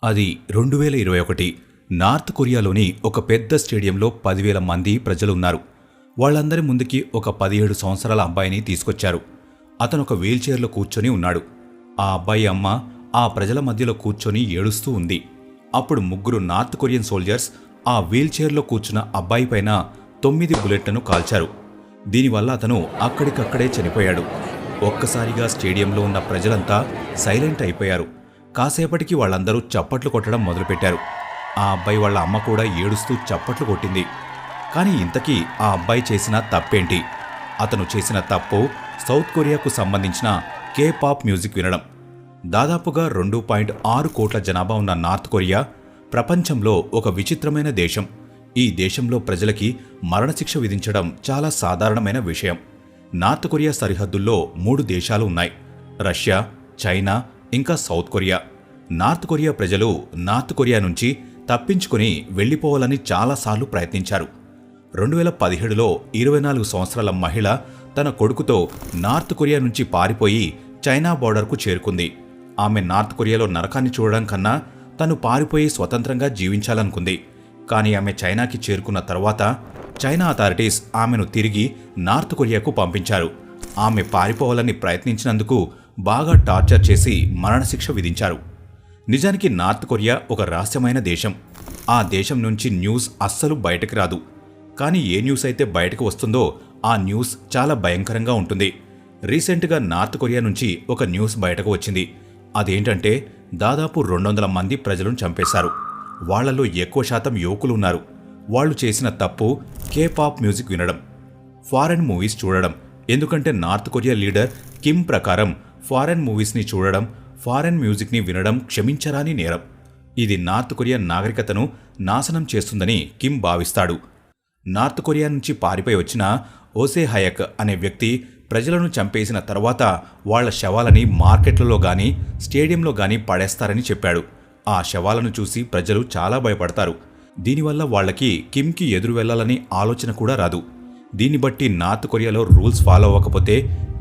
అది 2021 నార్త్ కొరియాలోని ఒక పెద్ద స్టేడియంలో 10,000 మంది ప్రజలున్నారు. వాళ్ళందరి ముందుకి ఒక 17 సంవత్సరాల అబ్బాయిని తీసుకొచ్చారు. అతను ఒక వీల్చైర్లో కూర్చొని ఉన్నాడు. ఆ అబ్బాయి అమ్మ ఆ ప్రజల మధ్యలో కూర్చొని ఏడుస్తూ ఉంది. అప్పుడు ముగ్గురు నార్త్ కొరియన్ సోల్జర్స్ ఆ వీల్చైర్లో కూర్చున్న అబ్బాయి పైన 9 బుల్లెట్లను కాల్చారు. దీనివల్ల అతను అక్కడికక్కడే చనిపోయాడు. ఒక్కసారిగా స్టేడియంలో ఉన్న ప్రజలంతా సైలెంట్ అయిపోయారు. కాసేపటికి వాళ్ళందరూ చప్పట్లు కొట్టడం మొదలుపెట్టారు. ఆ అబ్బాయి వాళ్ళ అమ్మ కూడా ఏడుస్తూ చప్పట్లు కొట్టింది. కానీ ఇంతకీ ఆ అబ్బాయి చేసిన తప్పేంటి? అతను చేసిన తప్పు సౌత్ కొరియాకు సంబంధించిన K-పాప్ మ్యూజిక్ వినడం. దాదాపుగా 2.6 కోట్ల జనాభా ఉన్న నార్త్ కొరియా ప్రపంచంలో ఒక విచిత్రమైన దేశం. ఈ దేశంలో ప్రజలకి మరణశిక్ష విధించడం చాలా సాధారణమైన విషయం. నార్త్ కొరియా సరిహద్దుల్లో 3 దేశాలు ఉన్నాయి: రష్యా, చైనా, ఇంకా సౌత్ కొరియా. నార్త్ కొరియా ప్రజలు నార్త్ కొరియా నుంచి తప్పించుకుని వెళ్లిపోవాలని చాలాసార్లు ప్రయత్నించారు. 2017లో 24 సంవత్సరాల మహిళ తన కొడుకుతో నార్త్ కొరియా నుంచి పారిపోయి చైనా బోర్డర్కు చేరుకుంది. ఆమె నార్త్ కొరియాలో నరకాన్ని చూడడం కన్నా తను పారిపోయి స్వతంత్రంగా జీవించాలనుకుంది. కానీ ఆమె చైనాకి చేరుకున్న తర్వాత చైనా అథారిటీస్ ఆమెను తిరిగి నార్త్ కొరియాకు పంపించారు. ఆమె పారిపోవాలని ప్రయత్నించినందుకు బాగా టార్చర్ చేసి మరణశిక్ష విధించారు. నిజానికి నార్త్ కొరియా ఒక రహస్యమైన దేశం. ఆ దేశం నుంచి న్యూస్ అస్సలు బయటకు రాదు. కానీ ఏ న్యూస్ అయితే బయటకు వస్తుందో ఆ న్యూస్ చాలా భయంకరంగా ఉంటుంది. రీసెంట్గా నార్త్ కొరియా నుంచి ఒక న్యూస్ బయటకు వచ్చింది. అదేంటంటే దాదాపు 200 మంది ప్రజలను చంపేశారు. వాళ్లలో ఎక్కువ శాతం యువకులు ఉన్నారు. వాళ్ళు చేసిన తప్పు K-పాప్ మ్యూజిక్ వినడం, ఫారెన్ మూవీస్ చూడడం. ఎందుకంటే నార్త్ కొరియా లీడర్ కిమ్ ప్రకారం ఫారెన్ మూవీస్ని చూడడం, ఫారెన్ మ్యూజిక్ని వినడం క్షమించరాని నేరం. ఇది నార్త్ కొరియా నాగరికతను నాశనం చేస్తుందని కిమ్ భావిస్తాడు. నార్త్ కొరియా నుంచి పారిపోయి వచ్చిన ఓసే హయక్ అనే వ్యక్తి ప్రజలను చంపేసిన తర్వాత వాళ్ల శవాలని మార్కెట్లలో గానీ స్టేడియంలో గానీ పడేస్తారని చెప్పాడు. ఆ శవాలను చూసి ప్రజలు చాలా భయపడతారు. దీనివల్ల వాళ్లకి కిమ్కి ఎదురు వెళ్లాలని ఆలోచన కూడా రాదు. దీన్ని బట్టి నార్త్ కొరియాలో రూల్స్ ఫాలో అవ్వకపోతే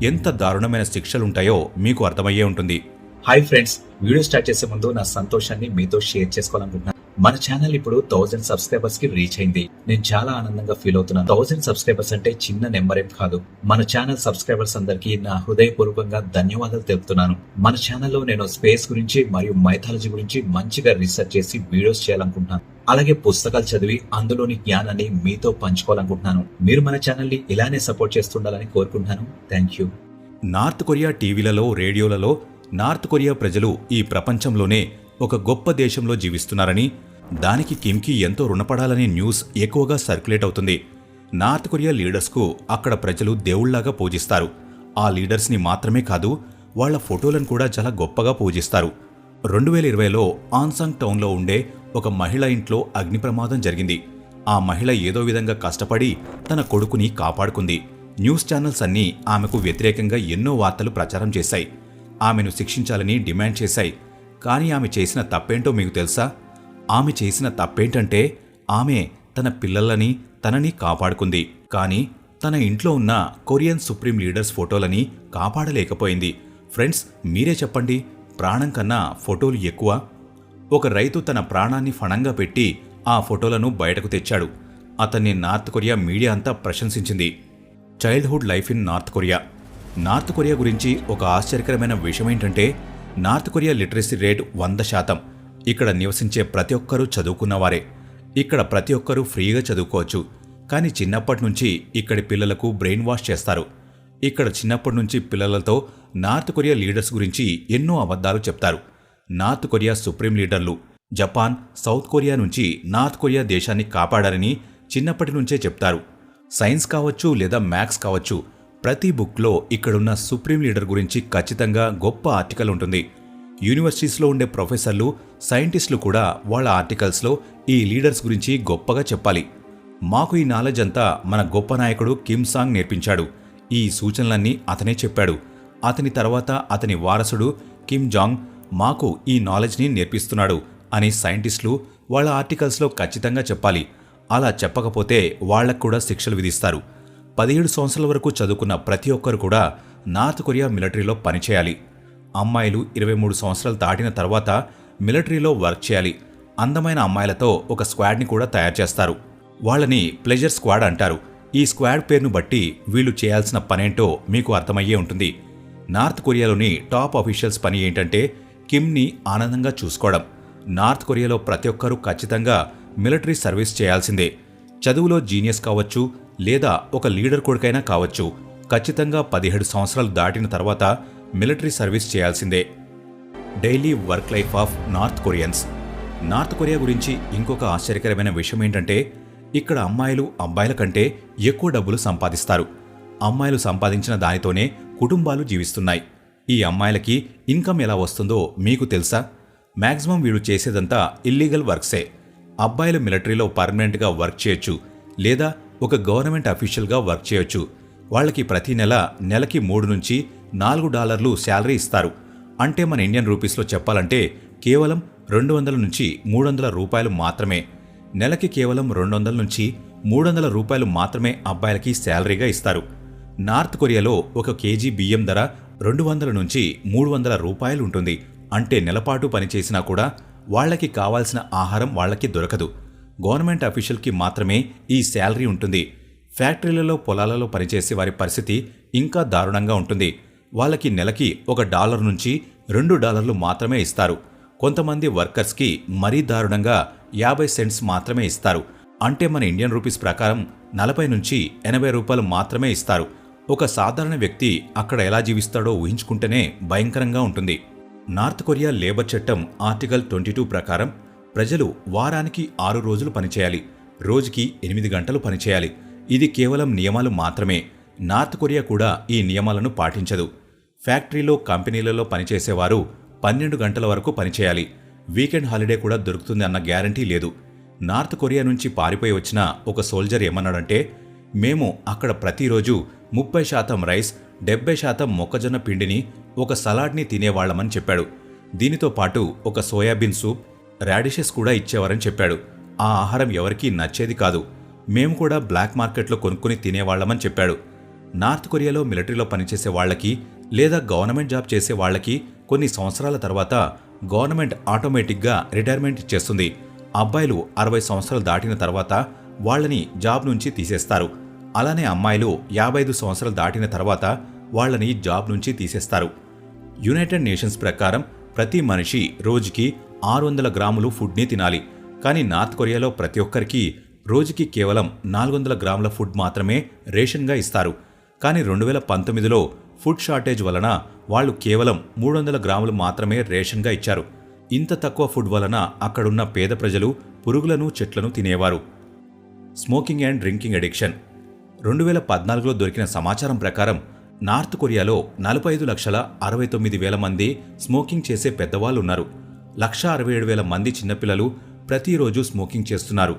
ఎంత దారుణమైన శిక్షలుంటాయో మీకు అర్థమయ్యే ఉంటుంది. హాయ్ ఫ్రెండ్స్, వీడియో స్టార్ట్ చేసే ముందు నా సంతోషాన్ని మీతో షేర్ చేసుకోవాలనుకుంటున్నాను. మన ఛానల్ ఇప్పుడు 1000 సబ్స్క్రైబర్స్ కి రీచ్ అయింది. నేను చాలా ఆనందంగా ఫీల్ అవుతున్నాను. 1000 సబ్స్క్రైబర్స్ అంటే చిన్న నెంబర్ ఏం కాదు. మన ఛానల్ సబ్స్క్రైబర్స్ అందరికీ నా హృదయపూర్వకంగా ధన్యవాదాలు తెలుపుతున్నాను. మన ఛానల్లో నేను స్పేస్ గురించి మరియు మైథాలజీ గురించి మంచిగా రీసెర్చ్ చేసి వీడియోస్ చేయాలనుకుంటున్నాను. అలాగే పుస్తకాలు చదివి అందులోని జ్ఞానాన్ని మీతో పంచుకోవాలనుకుంటున్నాను. మీరు మన ఛానల్ ని ఇలానే సపోర్ట్ చేస్తుండాలని కోరుకుంటున్నాను. Thank you. నార్త్ కొరియా టీవీలలో, రేడియోలలో నార్త్ కొరియా ప్రజలు ఈ ప్రపంచంలోనే ఒక గొప్ప దేశంలో జీవిస్తున్నారని, దానికి కిమ్కి ఎంతో రుణపడాలనే న్యూస్ ఎక్కువగా సర్క్యులేట్ అవుతుంది. నార్త్ కొరియా లీడర్స్కు అక్కడ ప్రజలు దేవుళ్లాగా పూజిస్తారు. ఆ లీడర్స్ని మాత్రమే కాదు, వాళ్ల ఫోటోలను కూడా చాలా గొప్పగా పూజిస్తారు. 2020లో ఆన్సాంగ్ టౌన్లో ఉండే ఒక మహిళ ఇంట్లో అగ్ని ప్రమాదం జరిగింది. ఆ మహిళ ఏదో విధంగా కష్టపడి తన కొడుకుని కాపాడుకుంది. న్యూస్ ఛానల్స్ అన్నీ ఆమెకు వ్యతిరేకంగా ఎన్నో వార్తలు ప్రచారం చేశాయి. ఆమెను శిక్షించాలని డిమాండ్ చేశాయి. కానీ ఆమె చేసిన తప్పేంటో మీకు తెలుసా? ఆమె చేసిన తప్పేంటంటే ఆమె తన పిల్లలని, తనని కాపాడుకుంది. కానీ తన ఇంట్లో ఉన్న కొరియన్ సుప్రీం లీడర్స్ ఫోటోలని కాపాడలేకపోయింది. ఫ్రెండ్స్, మీరే చెప్పండి, ప్రాణం కన్నా ఫోటోలు ఎక్కువ? ఒక రైతు తన ప్రాణాన్ని ఫణంగా పెట్టి ఆ ఫోటోలను బయటకు తెచ్చాడు. అతన్ని నార్త్ కొరియా మీడియా అంతా ప్రశంసించింది. Childhood life in North Korea. North Korea గురించి ఒక ఆశ్చర్యకరమైన విషయం ఏంటంటే నార్త్ కొరియా లిటరసీ రేట్ 100%. ఇక్కడ నివసించే ప్రతి ఒక్కరూ చదువుకున్నవారే. ఇక్కడ ప్రతి ఒక్కరూ ఫ్రీగా చదువుకోవచ్చు. కానీ చిన్నప్పటి నుంచి ఇక్కడి పిల్లలకు బ్రెయిన్ వాష్ చేస్తారు. ఇక్కడ చిన్నప్పటి నుంచి పిల్లలతో నార్త్ కొరియా లీడర్స్ గురించి ఎన్నో అబద్ధాలు చెప్తారు. నార్త్ కొరియా సుప్రీం లీడర్లు జపాన్, సౌత్ కొరియా నుంచి నార్త్ కొరియా దేశాన్ని కాపాడారని చిన్నప్పటి నుంచే చెప్తారు. సైన్స్ కావచ్చు లేదా మ్యాథ్స్ కావచ్చు, ప్రతి బుక్లో ఇక్కడున్న సుప్రీం లీడర్ గురించి ఖచ్చితంగా గొప్ప ఆర్టికల్ ఉంటుంది. యూనివర్సిటీస్లో ఉండే ప్రొఫెసర్లు, సైంటిస్టులు కూడా వాళ్ళ ఆర్టికల్స్లో ఈ లీడర్స్ గురించి గొప్పగా చెప్పాలి. మాకు ఈ నాలెడ్జ్ అంతా మన గొప్ప నాయకుడు కిమ్ సాంగ్ నేర్పించాడు. ఈ సూచనలన్నీ అతనే చెప్పాడు. అతని తర్వాత అతని వారసుడు కిమ్ జాంగ్ మాకు ఈ నాలెడ్జ్ని నేర్పిస్తున్నాడు అని సైంటిస్టులు వాళ్ళ ఆర్టికల్స్లో ఖచ్చితంగా చెప్పాలి. అలా చెప్పకపోతే వాళ్లకు కూడా శిక్షలు విధిస్తారు. 17 సంవత్సరాల వరకు చదువుకున్న ప్రతి ఒక్కరు కూడా నార్త్ కొరియా మిలిటరీలో పనిచేయాలి. అమ్మాయిలు 23 సంవత్సరాలు దాటిన తర్వాత మిలిటరీలో వర్క్ చేయాలి. అందమైన అమ్మాయిలతో ఒక స్క్వాడ్ని కూడా తయారు చేస్తారు. వాళ్ళని ప్లెజర్ స్క్వాడ్ అంటారు. ఈ స్క్వాడ్ పేరును బట్టి వీళ్ళు చేయాల్సిన పనేంటో మీకు అర్థమయ్యే ఉంటుంది. నార్త్ కొరియాలోని టాప్ అఫీషియల్స్ పని ఏంటంటే కిమ్ని ఆనందంగా చూసుకోవడం. నార్త్ కొరియాలో ప్రతి ఒక్కరూ ఖచ్చితంగా మిలిటరీ సర్వీస్ చేయాల్సిందే. చదువులో జీనియస్ కావచ్చు, లేదా ఒక లీడర్ కొడుకైనా కావచ్చు, ఖచ్చితంగా 17 సంవత్సరాలు దాటిన తర్వాత మిలిటరీ సర్వీస్ చేయాల్సిందే. Daily work life of north Koreans. North Korea గురించి ఇంకొక ఆశ్చర్యకరమైన విషయం ఏంటంటే ఇక్కడ అమ్మాయిలు అబ్బాయిల కంటే ఎక్కువ డబ్బులు సంపాదిస్తారు. అమ్మాయిలు సంపాదించిన దానితోనే కుటుంబాలు జీవిస్తున్నాయి. ఈ అమ్మాయిలకి ఇన్కమ్ ఎలా వస్తుందో మీకు తెలుసా? మ్యాక్సిమం వీళ్ళు చేసేదంతా ఇల్లీగల్ వర్క్సే. అబ్బాయిలు మిలిటరీలో పర్మనెంట్గా వర్క్ చేయొచ్చు, లేదా ఒక గవర్నమెంట్ అఫీషియల్గా వర్క్ చేయొచ్చు. వాళ్ళకి ప్రతి నెలకి $3 నుంచి $4 శాలరీ ఇస్తారు. అంటే మన ఇండియన్ రూపీస్లో చెప్పాలంటే కేవలం 200 నుంచి 300 రూపాయలు మాత్రమే. నెలకి కేవలం 200 నుంచి 300 రూపాయలు మాత్రమే అబ్బాయిలకి శాలరీగా ఇస్తారు. నార్త్ కొరియాలో ఒక కేజీ బియ్యం ధర 200 నుంచి 300 రూపాయలు ఉంటుంది. అంటే నెలపాటు పనిచేసినా కూడా వాళ్లకి కావాల్సిన ఆహారం వాళ్లకి దొరకదు. గవర్నమెంట్ అఫీషియల్కి మాత్రమే ఈ శాలరీ ఉంటుంది. ఫ్యాక్టరీలలో పొలాలలో పనిచేసే వారి పరిస్థితి ఇంకా దారుణంగా ఉంటుంది. వాళ్ళకి నెలకి $1 నుంచి $2 మాత్రమే ఇస్తారు. కొంతమంది వర్కర్స్కి మరీ దారుణంగా 50 సెంట్స్ మాత్రమే ఇస్తారు. అంటే మన ఇండియన్ రూపీస్ ప్రకారం 40 నుంచి 80 రూపాయలు మాత్రమే ఇస్తారు. ఒక సాధారణ వ్యక్తి అక్కడ ఎలా జీవిస్తాడో ఊహించుకుంటేనే భయంకరంగా ఉంటుంది. నార్త్ కొరియా లేబర్ చట్టం ఆర్టికల్ 22 ప్రకారం ప్రజలు వారానికి 6 రోజులు పనిచేయాలి, రోజుకి 8 గంటలు పనిచేయాలి. ఇది కేవలం నియమాలు మాత్రమే. నార్త్ కొరియా కూడా ఈ నియమాలను పాటించదు. ఫ్యాక్టరీలో కంపెనీలలో పనిచేసేవారు 12 గంటల వరకు పనిచేయాలి. వీకెండ్ హాలిడే కూడా దొరుకుతుంది అన్న గ్యారంటీ లేదు. నార్త్ కొరియా నుంచి పారిపోయి వచ్చిన ఒక సోల్జర్ ఏమన్నాడంటే, మేము అక్కడ ప్రతిరోజు 30% రైస్, 70% మొక్కజొన్న పిండిని, ఒక సలాడ్ని తినేవాళ్లమని చెప్పాడు. దీనితో పాటు ఒక సోయాబీన్ సూప్, రాడిషెస్ కూడా ఇచ్చేవారని చెప్పాడు. ఆ ఆహారం ఎవరికీ నచ్చేది కాదు. మేము కూడా బ్లాక్ మార్కెట్లో కొనుక్కుని తినేవాళ్లమని చెప్పాడు. నార్త్ కొరియాలో మిలిటరీలో పనిచేసే వాళ్లకి లేదా గవర్నమెంట్ జాబ్ చేసే వాళ్లకి కొన్ని సంవత్సరాల తర్వాత గవర్నమెంట్ ఆటోమేటిక్గా రిటైర్మెంట్ ఇచ్చేస్తుంది. అబ్బాయిలు 60 సంవత్సరాలు దాటిన తర్వాత వాళ్లని జాబ్ నుంచి తీసేస్తారు. అలానే అమ్మాయిలు 55 సంవత్సరాలు దాటిన తర్వాత వాళ్లని జాబ్ నుంచి తీసేస్తారు. యునైటెడ్ నేషన్స్ ప్రకారం ప్రతి మనిషి రోజుకి 600 గ్రాములు ఫుడ్ని తినాలి. కానీ నార్త్ కొరియాలో ప్రతి ఒక్కరికి రోజుకి కేవలం 400 గ్రాముల ఫుడ్ మాత్రమే రేషన్గా ఇస్తారు. కానీ 2019లో ఫుడ్ షార్టేజ్ వలన వాళ్లు కేవలం 300 గ్రాములు మాత్రమే రేషన్గా ఇచ్చారు. ఇంత తక్కువ ఫుడ్ వలన అక్కడున్న పేద ప్రజలు పురుగులను, చెట్లను తినేవారు. Smoking and drinking addiction. 2014లో దొరికిన సమాచారం ప్రకారం నార్త్ కొరియాలో 45,69,000 మంది స్మోకింగ్ చేసే పెద్దవాళ్లున్నారు. 1,67,000 మంది చిన్నపిల్లలు ప్రతిరోజు స్మోకింగ్ చేస్తున్నారు.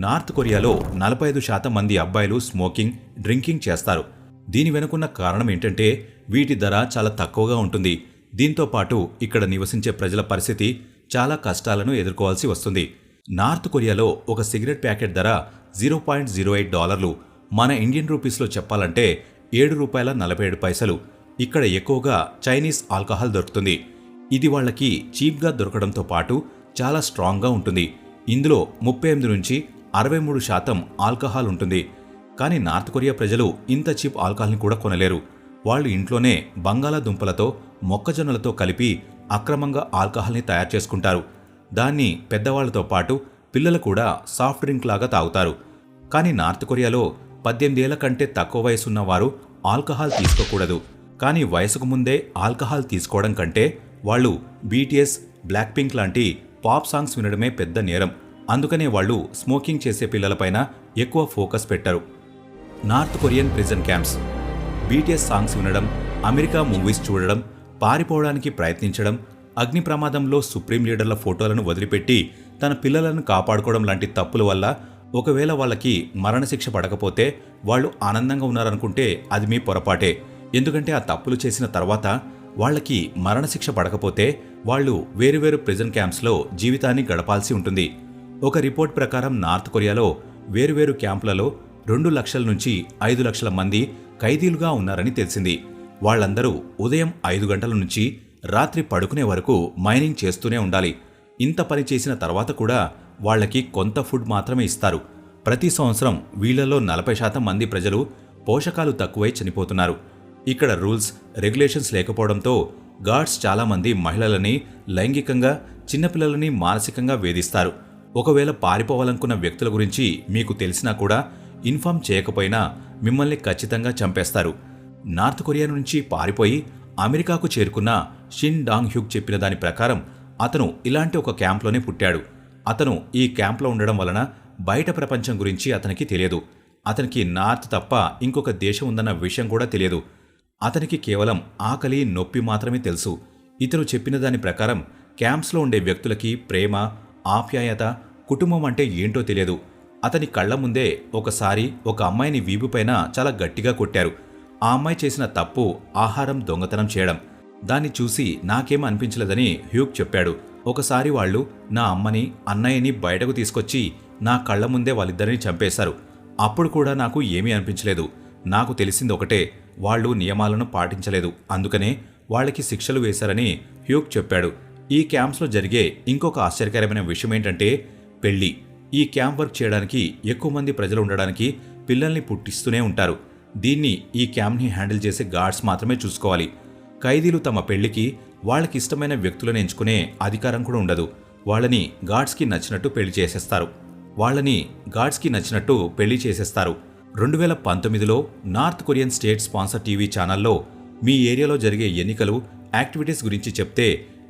నార్త్ కొరియాలో 45% మంది అబ్బాయిలు స్మోకింగ్, డ్రింకింగ్ చేస్తారు. దీని వెనుకున్న కారణం ఏంటంటే వీటి ధర చాలా తక్కువగా ఉంటుంది. దీంతో పాటు ఇక్కడ నివసించే ప్రజల పరిస్థితి చాలా కష్టాలను ఎదుర్కోవాల్సి వస్తుంది. నార్త్ కొరియాలో ఒక సిగరెట్ ప్యాకెట్ ధర $0.08. మన ఇండియన్ రూపీస్లో చెప్పాలంటే $7.47. ఇక్కడ ఎక్కువగా చైనీస్ ఆల్కహాల్ దొరుకుతుంది. ఇది వాళ్ళకి చీప్గా దొరకడంతో పాటు చాలా స్ట్రాంగ్గా ఉంటుంది. ఇందులో 38 నుంచి 63% ఆల్కహాల్ ఉంటుంది. కానీ నార్త్ కొరియా ప్రజలు ఇంత చీప్ ఆల్కహాల్ని కూడా కొనలేరు. వాళ్ళు ఇంట్లోనే బంగాళాదుంపలతో, మొక్కజొన్నలతో కలిపి అక్రమంగా ఆల్కహాల్ని తయారు చేసుకుంటారు. దాన్ని పెద్దవాళ్లతో పాటు పిల్లలు కూడా సాఫ్ట్ డ్రింక్ లాగా తాగుతారు. కానీ నార్త్ కొరియాలో 18 ఏళ్ల కంటే తక్కువ వయసున్న వారు ఆల్కహాల్ తీసుకోకూడదు. కానీ వయసుకు ముందే ఆల్కహాల్ తీసుకోవడం కంటే వాళ్ళు బీటీఎస్, బ్లాక్ పింక్ లాంటి పాప్ సాంగ్స్ వినడమే పెద్ద నేరం. అందుకనే వాళ్ళు స్మోకింగ్ చేసే పిల్లలపైన ఎక్కువ ఫోకస్ పెట్టరు. North Korean prison camps. BTS songs వినడం, అమెరికా మూవీస్ చూడడం, పారిపోవడానికి ప్రయత్నించడం, అగ్ని ప్రమాదంలో సుప్రీం లీడర్ల ఫోటోలను వదిలిపెట్టి తన పిల్లలను కాపాడుకోవడం లాంటి తప్పుల వల్ల ఒకవేళ వాళ్ళకి మరణశిక్ష పడకపోతే వాళ్ళు ఆనందంగా ఉన్నారనుకుంటే అది మీ పొరపాటే. ఎందుకంటే ఆ తప్పులు చేసిన తర్వాత వాళ్ళకి మరణశిక్ష పడకపోతే వాళ్ళు వేరువేరు ప్రిజన్ క్యాంప్స్లో జీవితాన్ని గడపాల్సి ఉంటుంది. ఒక రిపోర్ట్ ప్రకారం నార్త్ కొరియాలో వేరువేరు క్యాంపులలో 2 లక్షల నుంచి 5 లక్షల మంది ఖైదీలుగా ఉన్నారని తెలిసింది. వాళ్లందరూ ఉదయం 5 గంటల నుంచి రాత్రి పడుకునే వరకు మైనింగ్ చేస్తూనే ఉండాలి. ఇంత పని చేసిన తర్వాత కూడా వాళ్ళకి కొంత ఫుడ్ మాత్రమే ఇస్తారు. ప్రతి సంవత్సరం వీళ్లలో 40% మంది ప్రజలు పోషకాలు తక్కువై చనిపోతున్నారు. ఇక్కడ రూల్స్, రెగ్యులేషన్స్ లేకపోవడంతో గార్డ్స్ చాలామంది మహిళలని లైంగికంగా, చిన్నపిల్లలని మానసికంగా వేధిస్తారు. ఒకవేళ పారిపోవాలనుకున్న వ్యక్తుల గురించి మీకు తెలిసినా కూడా ఇన్ఫార్మ్ చేయకపోయినా మిమ్మల్ని ఖచ్చితంగా చంపేస్తారు. నార్త్ కొరియా నుంచి పారిపోయి అమెరికాకు చేరుకున్న షిన్ డాంగ్ హ్యూక్ చెప్పిన దాని ప్రకారం అతను ఇలాంటి ఒక క్యాంప్లోనే పుట్టాడు. అతను ఈ క్యాంప్లో ఉండడం వలన బయట ప్రపంచం గురించి అతనికి తెలియదు. అతనికి నార్త్ తప్ప ఇంకొక దేశం ఉందన్న విషయం కూడా తెలియదు. అతనికి కేవలం ఆకలి, నొప్పి మాత్రమే తెలుసు. ఇతను చెప్పిన దాని ప్రకారం క్యాంప్స్లో ఉండే వ్యక్తులకి ప్రేమ, ఆప్యాయత, కుటుంబం అంటే ఏంటో తెలియదు. అతని కళ్ల ముందే ఒకసారి ఒక అమ్మాయిని వీపుపైన చాలా గట్టిగా కొట్టారు. ఆ అమ్మాయి చేసిన తప్పు ఆహారం దొంగతనం చేయడం. దాన్ని చూసి నాకేం అనిపించలేదని హ్యూక్ చెప్పాడు. ఒకసారి వాళ్ళు నా అమ్మని, అన్నయ్యని బయటకు తీసుకొచ్చి నా కళ్ల ముందే వాళ్ళిద్దరిని చంపేశారు. అప్పుడు కూడా నాకు ఏమీ అనిపించలేదు. నాకు తెలిసింది ఒకటే, వాళ్ళు నియమాలను పాటించలేదు, అందుకనే వాళ్ళకి శిక్షలు వేశారని హ్యూక్ చెప్పాడు. ఈ క్యాంప్స్లో జరిగే ఇంకొక ఆశ్చర్యకరమైన విషయం ఏంటంటే పెళ్లి. ఈ క్యాంప్ వర్క్ చేయడానికి ఎక్కువ మంది ప్రజలు ఉండడానికి పిల్లల్ని పుట్టిస్తూనే ఉంటారు. దీన్ని ఈ క్యాంప్ని హ్యాండిల్ చేసే గార్డ్స్ మాత్రమే చూసుకోవాలి. ఖైదీలు తమ పెళ్లికి వాళ్ళకి ఇష్టమైన వ్యక్తులను ఎంచుకునే అధికారం కూడా ఉండదు. వాళ్ళని గార్డ్స్కి నచ్చినట్టు పెళ్లి చేసేస్తారు. 2019లో North Korean state sponsor TV ఛానల్లో మీ ఏరియాలో జరిగే ఎన్నికలు, యాక్టివిటీస్ గురించి చెప్తే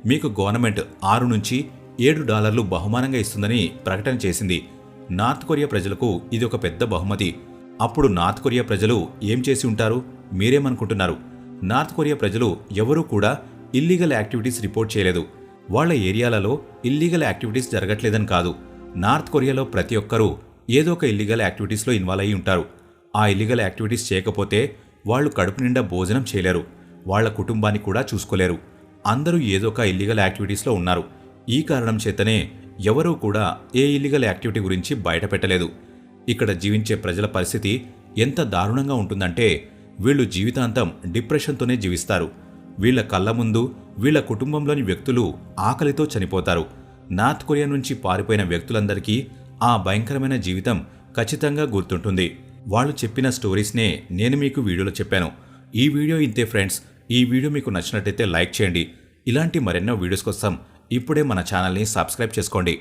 మీకు గవర్నమెంట్ $6 నుంచి $7 బహుమానంగా ఇస్తుందని ప్రకటన చేసింది. నార్త్ కొరియా ప్రజలకు ఇది ఒక పెద్ద బహుమతి. అప్పుడు నార్త్ కొరియా ప్రజలు ఏం చేసి ఉంటారు మీరేమనుకుంటున్నారు? నార్త్ కొరియా ప్రజలు ఎవరూ కూడా ఇల్లీగల్ యాక్టివిటీస్ రిపోర్ట్ చేయలేదు. వాళ్ల ఏరియాలలో ఇల్లీగల్ యాక్టివిటీస్ జరగట్లేదని కాదు. నార్త్ కొరియాలో ప్రతి ఒక్కరూ ఏదో ఒక ఇల్లీగల్ యాక్టివిటీస్లో ఇన్వాల్వ్ అయి ఉంటారు. ఆ ఇల్లీగల్ యాక్టివిటీస్ చేయకపోతే వాళ్ళు కడుపు నిండా భోజనం చేయలేరు, వాళ్ల కుటుంబాన్ని కూడా చూసుకోలేరు. అందరూ ఏదో ఒక ఇల్లీగల్ యాక్టివిటీస్లో ఉన్నారు. ఈ కారణం చేతనే ఎవరూ కూడా ఏ ఇల్లీగల్ యాక్టివిటీ గురించి బయటపెట్టలేదు. ఇక్కడ జీవించే ప్రజల పరిస్థితి ఎంత దారుణంగా ఉంటుందంటే వీళ్ళు జీవితాంతం డిప్రెషన్తోనే జీవిస్తారు. వీళ్ల కళ్ళ ముందు వీళ్ల కుటుంబంలోని వ్యక్తులు ఆకలితో చనిపోతారు. నార్త్ కొరియా నుంచి పారిపోయిన వ్యక్తులందరికీ ఆ భయంకరమైన జీవితం ఖచ్చితంగా గుర్తుంటుంది. వాళ్ళు చెప్పిన స్టోరీస్నే నేను మీకు వీడియోలో చెప్పాను. ఈ వీడియో ఇంతే ఫ్రెండ్స్. ఈ వీడియో మీకు నచ్చినట్టయితే లైక్ చేయండి. ఇలాంటి మరెన్నో వీడియోస్ కోసం ఇప్పుడే మన ఛానల్ని సబ్స్క్రైబ్ చేసుకోండి.